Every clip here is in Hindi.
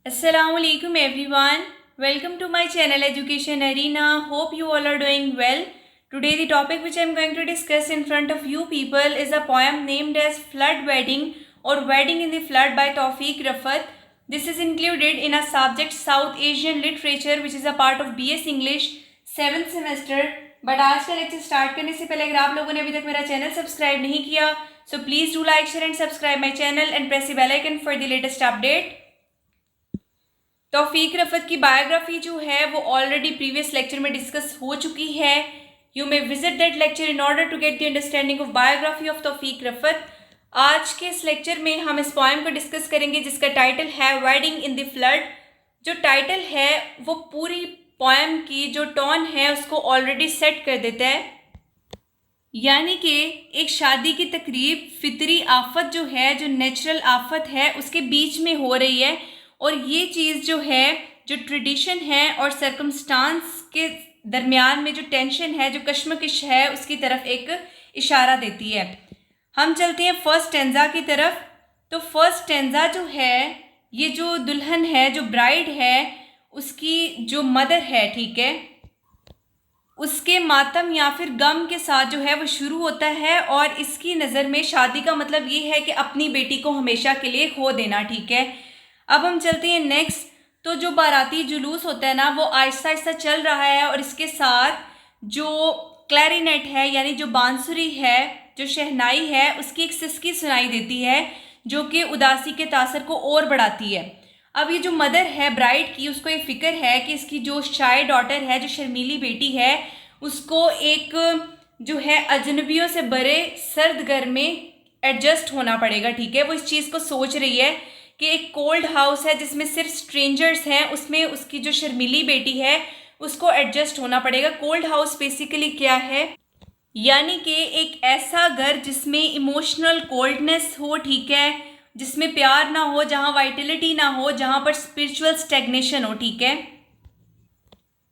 Assalamualaikum everyone. Welcome to my channel Education Arena. Hope you all are doing well. Today the topic which I am going to discuss in front of you people is a poem named as Flood Wedding or Wedding in the Flood by Tawfiq Rafat. This is included in a subject South Asian Literature which is a part of BS English 7th semester. But आज का लेक्चर स्टार्ट करने से पहले अगर आप लोगों ने अभी तक मेरा चैनल सब्सक्राइब नहीं किया so please do like share and subscribe my channel and press the bell icon for the latest update. Taufiq Rafat की बायोग्राफी जो है वो ऑलरेडी प्रीवियस लेक्चर में डिस्कस हो चुकी है। You may visit that lecture in order to get the understanding of biography of Taufiq Rafat. आज के इस लेक्चर में हम इस पोएम को डिस्कस करेंगे जिसका टाइटल है वेडिंग इन द फ्लड। जो टाइटल है वो पूरी पोएम की जो टोन है उसको ऑलरेडी सेट कर देता है, यानी कि एक शादी की तकरीब फितरी आफत जो है, जो नेचुरल आफत है उसके बीच में हो रही है और ये चीज़ जो है, जो ट्रेडिशन है और सर्कमस्टांस के दरमियान में जो टेंशन है, जो कश्मकश है, उसकी तरफ एक इशारा देती है। हम चलते हैं फर्स्ट स्टैंजा की तरफ। तो फर्स्ट स्टैंजा जो है, ये जो दुल्हन है, जो ब्राइड है, उसकी जो मदर है, ठीक है, उसके मातम या फिर गम के साथ जो है वो शुरू होता है और इसकी नज़र में शादी का मतलब ये है कि अपनी बेटी को हमेशा के लिए खो देना, ठीक है। अब हम चलते हैं नेक्स्ट। तो जो बाराती जुलूस होता है ना वो आहिस्ता आहिस्ता चल रहा है और इसके साथ जो क्लैरिनेट है यानी जो बांसुरी है, जो शहनाई है, उसकी एक सिसकी सुनाई देती है जो कि उदासी के तासर को और बढ़ाती है। अब ये जो मदर है ब्राइड की, उसको ये फिक्र है कि इसकी जो शाय डॉटर है, जो शर्मीली बेटी है, उसको एक जो है अजनबियों से भरे सर्द घर में एडजस्ट होना पड़ेगा, ठीक है। वो इस चीज़ को सोच रही है कि एक कोल्ड हाउस है जिसमें सिर्फ स्ट्रेंजर्स हैं, उसमें उसकी जो शर्मीली बेटी है उसको एडजस्ट होना पड़ेगा। कोल्ड हाउस बेसिकली क्या है, यानी कि एक ऐसा घर जिसमें इमोशनल कोल्डनेस हो, ठीक है, जिसमें प्यार ना हो, जहाँ वाइटलिटी ना हो, जहाँ पर स्पिरिचुअल स्टैग्नेशन हो, ठीक है।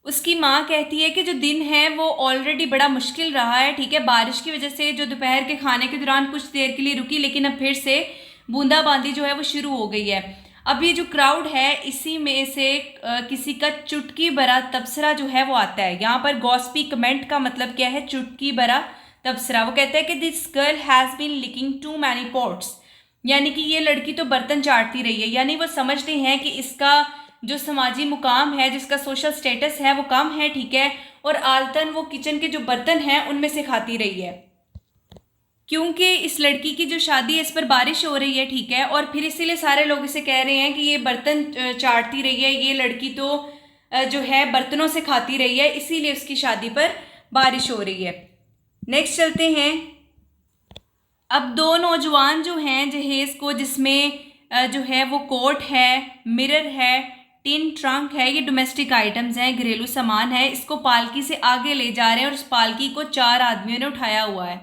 उसकी माँ कहती है कि जो दिन है वो ऑलरेडी बड़ा मुश्किल रहा है, ठीक है, बारिश की वजह से जो दोपहर के खाने के दौरान कुछ देर के लिए रुकी, लेकिन अब फिर से बूंदाबांदी जो है वो शुरू हो गई है। अब ये जो क्राउड है इसी में से किसी का चुटकी भरा तबसरा जो है वो आता है। यहाँ पर गॉसिपी कमेंट का मतलब क्या है, चुटकी भरा तबसरा। वो कहता है कि this girl has been licking too many pots, यानी कि ये लड़की तो बर्तन चाटती रही है, यानी वो समझते हैं कि इसका जो समाजी मुकाम है, जिसका सोशल स्टेटस है वो कम है, ठीक है, और आलतन वो किचन के जो बर्तन हैं उनमें से खाती रही है। क्योंकि इस लड़की की जो शादी है इस पर बारिश हो रही है, ठीक है, और फिर इसीलिए सारे लोग इसे कह रहे हैं कि ये बर्तन चाटती रही है, ये लड़की तो जो है बर्तनों से खाती रही है, इसीलिए उसकी शादी पर बारिश हो रही है। नेक्स्ट चलते हैं। अब दो नौजवान जो हैं जहेज़ को, जिसमें जो है वो कोट है, मिरर है, टिन ट्रंक है, ये डोमेस्टिक आइटम्स हैं, घरेलू सामान है, इसको पालकी से आगे ले जा रहे हैं और उस पालकी को 4 आदमियों ने उठाया हुआ है।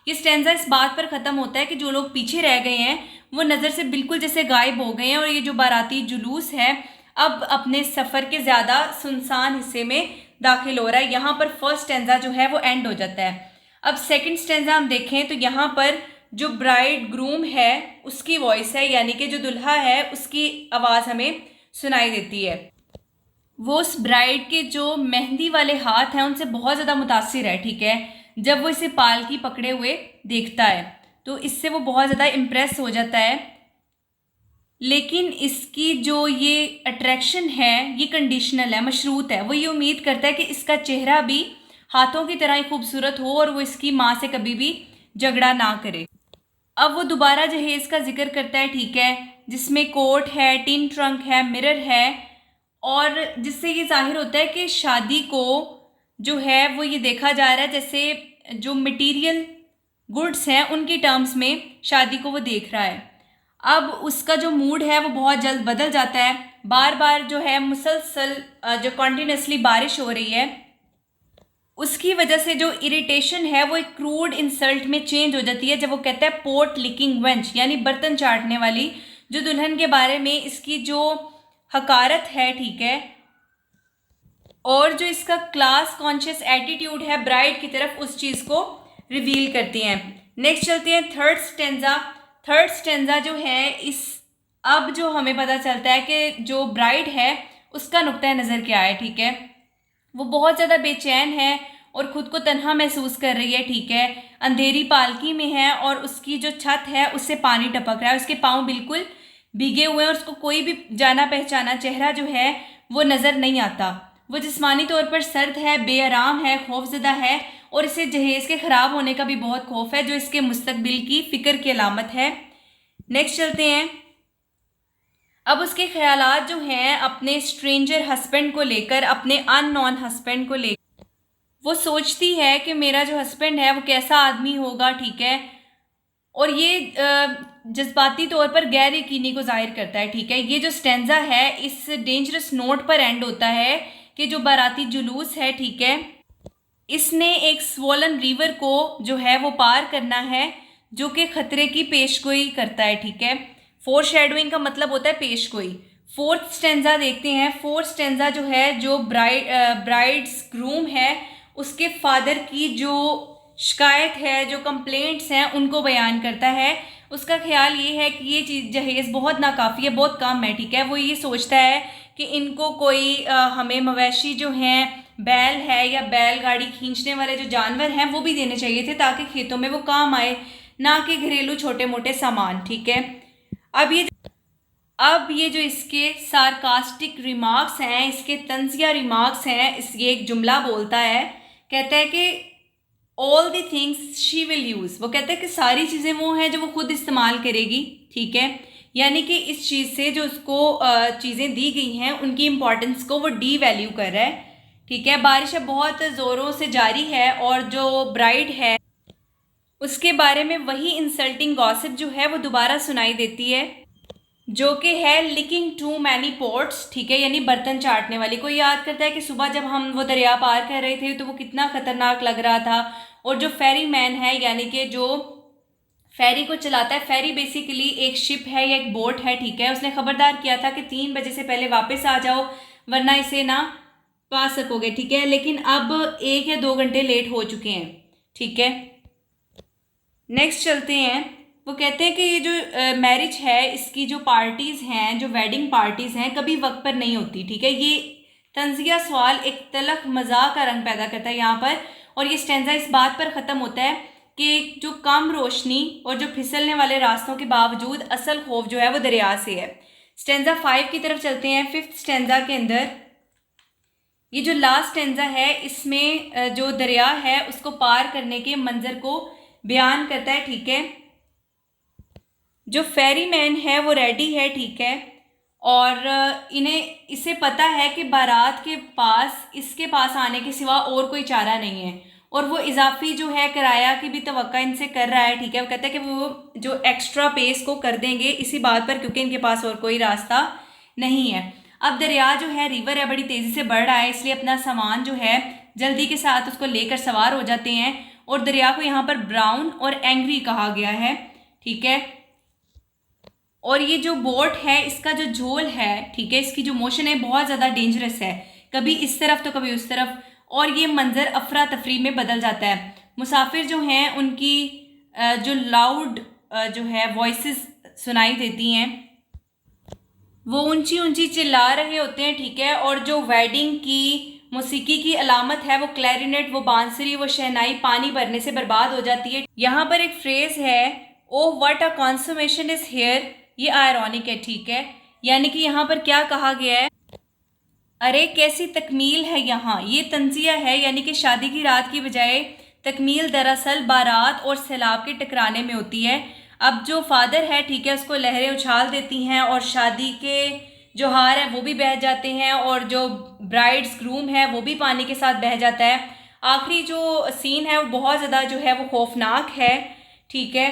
ये स्टैंजा इस बात पर ख़त्म होता है कि जो लोग पीछे रह गए हैं वो नज़र से बिल्कुल जैसे गायब हो गए हैं और ये जो बाराती जुलूस है अब अपने सफ़र के ज़्यादा सुनसान हिस्से में दाखिल हो रहा है। यहाँ पर फर्स्ट स्टैंजा जो है वो एंड हो जाता है। अब सेकंड स्टैंजा हम देखें तो यहाँ पर जो ब्राइड ग्रूम है उसकी वॉइस है, यानी कि जो दुल्हा है उसकी आवाज़ हमें सुनाई देती है। वो उस ब्राइड के जो मेहंदी वाले हाथ हैं उनसे बहुत ज़्यादा मुतासिर है, ठीक है। जब वो इसे पालकी पकड़े हुए देखता है तो इससे वो बहुत ज़्यादा इम्प्रेस हो जाता है, लेकिन इसकी जो ये अट्रैक्शन है ये कंडीशनल है, मशरूत है। वो ये उम्मीद करता है कि इसका चेहरा भी हाथों की तरह ही खूबसूरत हो और वो इसकी माँ से कभी भी झगड़ा ना करे। अब वो दोबारा जहेज़ का जिक्र करता है, ठीक है, जिसमें कोट है, टिन ट्रंक है, मिरर है, और जिससे ये जाहिर होता है कि शादी को जो है वो ये देखा जा रहा है जैसे जो मटेरियल गुड्स हैं उनकी टर्म्स में शादी को वो देख रहा है। अब उसका जो मूड है वो बहुत जल्द बदल जाता है। बार बार जो है मुसलसल जो कॉन्टीन्यूसली बारिश हो रही है उसकी वजह से जो इरिटेशन है वो एक क्रूड इंसल्ट में चेंज हो जाती है जब वो कहता है पोट लिकिंग वेंच, यानी बर्तन चाटने वाली जो दुल्हन के बारे में इसकी जो हकारत है, ठीक है, और जो इसका क्लास कॉन्शियस एटीट्यूड है ब्राइड की तरफ, उस चीज़ को रिवील करती हैं। नेक्स्ट चलते हैं थर्ड स्टेंजा। थर्ड स्टेंजा जो है इस अब जो हमें पता चलता है कि जो ब्राइड है उसका नुक्ता नज़र क्या है, ठीक है। वो बहुत ज़्यादा बेचैन है और ख़ुद को तन्हा महसूस कर रही है, ठीक है। अंधेरी पालकी में है और उसकी जो छत है उससे पानी टपक रहा है, उसके पाँव बिल्कुल भीगे हुए हैं और उसको कोई भी जाना पहचाना चेहरा जो है वो नज़र नहीं आता। वो जिस्मानी तौर पर सर्द है, बेआराम है, खौफजदा है और इसे जहेज़ के ख़राब होने का भी बहुत खौफ है, जो इसके मुस्तकबिल की फ़िक्र की अलामत है। नेक्स्ट चलते हैं। अब उसके ख्यालात जो हैं अपने स्ट्रेंजर हस्बैंड को लेकर, अपने अननोन हस्बैंड को लेकर, वो सोचती है कि मेरा जो हस्बैंड है वो कैसा आदमी होगा, ठीक है। और ये जज्बाती तौर पर गैर यकीनी को जाहिर करता है, ठीक है। ये जो स्टेंजा है इस डेंजरस नोट पर एंड होता है कि जो बाराती जुलूस है, ठीक है, इसने एक स्वोलन रिवर को जो है वो पार करना है, जो कि ख़तरे की पेशगोई करता है, ठीक है। फोर शेडोइंग का मतलब होता है पेशगोई। फोर्थ स्टेंजा देखते हैं। फोर्थ स्टेंजा जो है, जो ब्राइड्स ग्रूम है उसके फादर की जो शिकायत है, जो कंप्लेंट्स हैं, उनको बयान करता है। उसका ख्याल ये है कि ये चीज़ जहेज़ बहुत नाकाफ़ी है, बहुत कम है, ठीक है। वो ये सोचता है कि इनको कोई हमें मवेशी जो हैं, बैल है या बैलगाड़ी खींचने वाले जो जानवर हैं वो भी देने चाहिए थे, ताकि खेतों में वो काम आए, ना कि घरेलू छोटे मोटे सामान, ठीक है। अब ये जो इसके सार्कास्टिक रिमार्क्स हैं, इसके तंजिया रिमार्क्स हैं, ये एक जुमला बोलता है, कहता है कि all the things she will use. वो कहता है कि सारी चीज़ें वो हैं जो वो खुद इस्तेमाल करेगी, ठीक है। यानी कि इस चीज़ से जो उसको चीज़ें दी गई हैं उनकी इम्पोर्टेंस को वो डी वैल्यू कर रहा है, ठीक है। बारिश अब बहुत ज़ोरों से जारी है और जो ब्राइड है उसके बारे में वही इंसल्टिंग गॉसिप जो है वो दोबारा सुनाई देती है, जो कि है लिकिंग टू मैनी पॉट्स, ठीक है, यानी बर्तन चाटने वाली। कोई याद करता है कि सुबह जब हम वो दरिया पार कर रहे थे तो वो कितना ख़तरनाक लग रहा था। और जो फेरी मैन है, यानी कि जो फेरी को चलाता है, फेरी बेसिकली एक शिप है या एक बोट है, ठीक है। उसने खबरदार किया था कि 3 बजे से पहले वापस आ जाओ वरना इसे ना पा सकोगे, ठीक है। लेकिन अब 1 या 2 घंटे लेट हो चुके हैं, ठीक है। नेक्स्ट चलते हैं। वो कहते हैं कि ये जो मैरिज है इसकी जो पार्टीज़ हैं, जो वेडिंग पार्टीज़ हैं, कभी वक्त पर नहीं होती, ठीक है। ये तंजिया सवाल एक तलख मजाक का रंग पैदा करता है यहाँ पर। और ये स्टेंजा इस बात पर ख़त्म होता है कि जो कम रोशनी और जो फिसलने वाले रास्तों के बावजूद असल खौफ जो है वो दरिया से है। स्टेंजा 5 की तरफ चलते हैं। 5th स्टेंजा के अंदर ये जो लास्ट स्टेंजा है इसमें जो दरिया है उसको पार करने के मंजर को बयान करता है, ठीक है। जो फेरी मैन है वो रेडी है, ठीक है। और इसे पता है कि बारात के पास इसके पास आने के सिवा और कोई चारा नहीं है। और वो इजाफी जो है किराया की भी तवक्का इनसे कर रहा है, ठीक है। वो कहता है कि वो जो एक्स्ट्रा पेस को कर देंगे इसी बात पर, क्योंकि इनके पास और कोई रास्ता नहीं है। अब दरिया जो है, रिवर है, बड़ी तेज़ी से बढ़ रहा है, इसलिए अपना सामान जो है जल्दी के साथ उसको लेकर सवार हो जाते हैं। और दरिया को यहाँ पर ब्राउन और एंग्री कहा गया है, ठीक है। और ये जो बोट है इसका जो झोल है, ठीक है, इसकी जो मोशन है बहुत ज़्यादा डेंजरस है, कभी इस तरफ तो कभी उस तरफ, और ये मंजर अफरा तफरी में बदल जाता है। मुसाफिर जो हैं उनकी जो लाउड जो है वॉइसेस सुनाई देती हैं, वो ऊंची ऊंची चिल्ला रहे होते हैं, ठीक है। और जो वेडिंग की मौसीकी की अलामत है वो क्लैरिनेट, वो बांसुरी, वो शहनाई पानी भरने से बर्बाद हो जाती है। यहाँ पर एक फ्रेज है, O what a consummation is here, ये आयरॉनिक है, ठीक है। यानी कि यहाँ पर क्या कहा गया है, अरे कैसी तकमील है यहाँ, ये तंजिया है, यानी कि शादी की रात की बजाय तकमील दरअसल बारात और सैलाब के टकराने में होती है। अब जो फादर है, ठीक है, उसको लहरें उछाल देती हैं और शादी के जो हार हैं वो भी बह जाते हैं और जो ब्राइड्स ग्रूम है वो भी पानी के साथ बह जाता है। आखिरी जो सीन है वो बहुत ज़्यादा जो है वो खौफनाक है, ठीक है।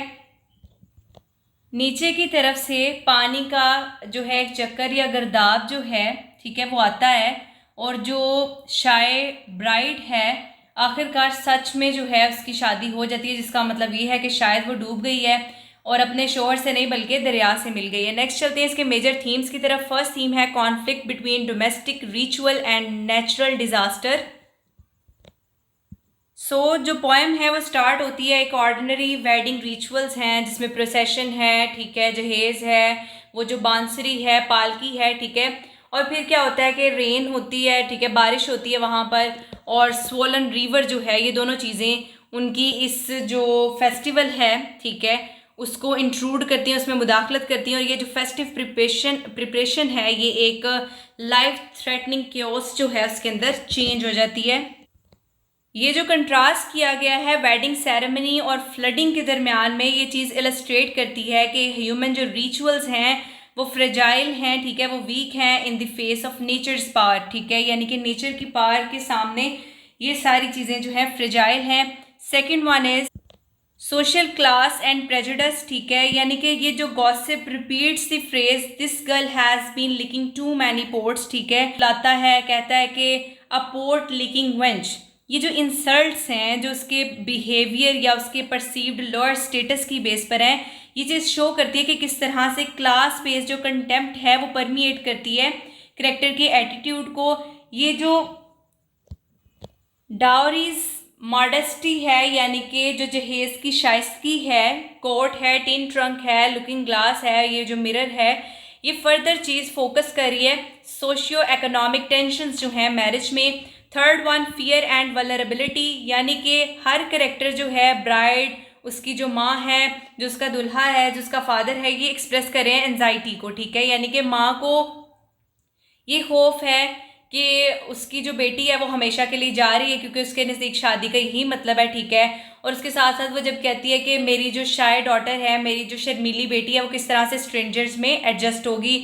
नीचे की तरफ से पानी का जो है एक चक्कर या गर्दाब जो है, ठीक है, वो आता है और जो शाये ब्राइड है आखिरकार सच में जो है उसकी शादी हो जाती है, जिसका मतलब ये है कि शायद वो डूब गई है और अपने शोहर से नहीं बल्कि दरिया से मिल गई है। नेक्स्ट चलते हैं इसके मेजर थीम्स की तरफ। फर्स्ट थीम है conflict between domestic ritual and natural disaster. जो पोएम है वो स्टार्ट होती है, एक ऑर्डिनरी वेडिंग रिचुअल्स हैं जिसमें प्रोसेशन है, ठीक है, जहेज़ है, वो जो बांसुरी है, पालकी है, ठीक है। और फिर क्या होता है कि रेन होती है, ठीक है, बारिश होती है वहाँ पर, और स्वोलन रिवर जो है, ये दोनों चीज़ें उनकी इस जो फेस्टिवल है, ठीक है, उसको इंट्रूड करती हैं, उसमें मुदाखलत करती हैं। और ये जो फेस्टिव प्रिपरेशन है, ये एक लाइफ थ्रेटनिंग क्योस जो है उसके अंदर चेंज हो जाती है। ये जो कंट्रास्ट किया गया है वेडिंग सेरेमनी और फ्लडिंग के दरमियान में, ये चीज़ इलस्ट्रेट करती है कि ह्यूमन जो रिचुअल्स हैं वो फ्रेजाइल हैं, ठीक है, वो वीक हैं in the face of nature's power, ठीक है, यानी कि नेचर की पावर के सामने ये सारी चीज़ें जो हैं फ्रेजाइल हैं। Second one is social class and prejudice, ठीक है, यानी कि ये जो gossip repeats the phrase this girl has been licking too many pots, ठीक है, लाता है, कहता है कि अ पोर्ट लिकिंग वेंच। ये जो इंसल्ट्स हैं जो उसके बिहेवियर या उसके परसीव्ड लोअर स्टेटस की बेस पर हैं, ये चीज़ शो करती है कि किस तरह से क्लास बेस जो कंटेम्प्ट है वो परमिएट करती है करेक्टर के एटीट्यूड को। ये जो डाउरीज मॉडेस्टी है, यानी कि जो जहेज की शाइस्तगी है, कोट है, टिन ट्रंक है, लुकिंग ग्लास है, ये जो मिरर है, ये फर्दर चीज़ फोकस कर रही है सोशियो इकोनॉमिक टेंशंस जो हैं मैरिज में। Third one fear and vulnerability, यानी कि हर करेक्टर जो है, ब्राइड, उसकी जो माँ है, जो उसका दुल्हा है, जो उसका फादर है, ये एक्सप्रेस कर रहे हैं एंजाइटी को, ठीक है, यानी कि माँ को ये खौफ है कि उसकी जो बेटी है वो हमेशा के लिए जा रही है क्योंकि उसके नज़दीक शादी का ही मतलब है, ठीक है। और उसके साथ साथ वो जब कहती है कि मेरी जो शाय डॉटर है, मेरी जो शर्मीली बेटी है, वो किस तरह से स्ट्रेंजर्स में एडजस्ट होगी।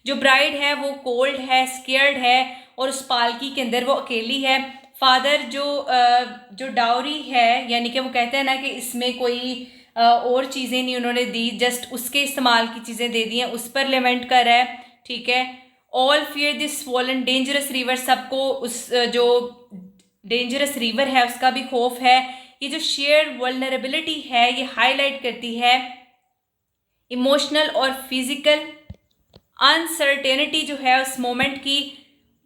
जो ब्राइड है वो कोल्ड है, स्केयर्ड है, और उस पालकी के अंदर वो अकेली है। फादर जो डाउरी है, यानी कि वो कहते हैं ना कि इसमें कोई और चीज़ें नहीं उन्होंने दी, जस्ट उसके इस्तेमाल की चीज़ें दे दी हैं, उस पर लेमेंट कर रहा है, ठीक है। All fear this swollen dangerous river, सबको उस जो डेंजरस रिवर है उसका भी खौफ है। ये जो शेयर वल्नरेबिलिटी है ये हाईलाइट करती है इमोशनल और फिजिकल अनसर्टेनिटी जो है उस मोमेंट की।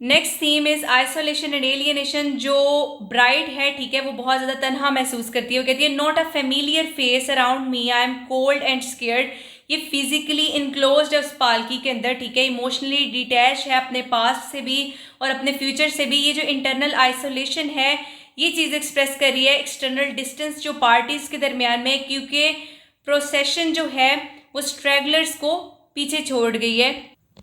Next theme is isolation and alienation. जो ब्राइड है, ठीक है, वो बहुत ज़्यादा तन्हा महसूस करती है। वो कहती है not a familiar face around me, I am cold and scared. ये फिजिकली इनक्लोज्ड है उस पालकी के अंदर, ठीक है, इमोशनली डिटैच है अपने पास्ट से भी और अपने फ्यूचर से भी। ये जो इंटरनल आइसोलेशन है ये चीज़ एक्सप्रेस कर रही है एक्सटर्नल डिस्टेंस जो पार्टीज़ के दरमियान में, क्योंकि प्रोसेशन जो है वो स्ट्रैगलर्स को पीछे छोड़ गई है।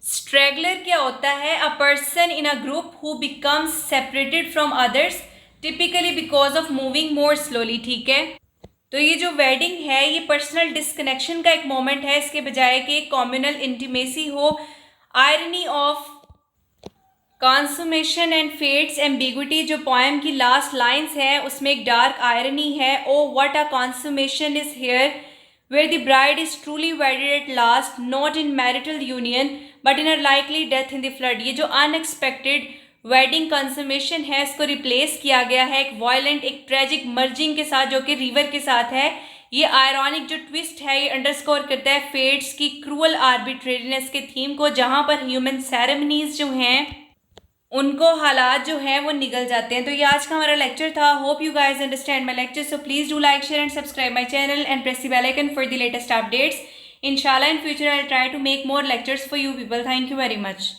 स्ट्रैगलर क्या होता है? A person in a group who becomes separated from others typically because of moving more slowly, ठीक है। तो ये जो वेडिंग है ये पर्सनल डिस्कनेक्शन का एक मोमेंट है, इसके बजाय कि कम्युनल इंटीमेसी हो। Irony of consummation and fate's ambiguity, जो पोएम की लास्ट लाइन्स है उसमें एक डार्क आयरनी है। O what a consummation is here where the bride is truly wedded at last, not in marital union but in her likely death in the flood। ये जो अनएक्सपेक्टेड वेडिंग कंसमेशन है इसको रिप्लेस किया गया है एक वायलेंट, एक ट्रेजिक मर्जिंग के साथ जो कि रिवर के साथ है। ये आयरॉनिक जो ट्विस्ट है ये अंडरस्कोर करता है फेट्स की क्रूअल आर्बिट्रेरीनेस के थीम को, जहाँ पर ह्यूमन सेरेमनीज जो हैं उनको हालात जो हैं वो निगल जाते हैं। तो ये आज का हमारा लेक्चर था। Hope you guys understand my lecture, so please do like, share and subscribe my channel and press the bell icon for the latest updates. Inshallah in future I'll try to make more lectures for you people. Thank you very much.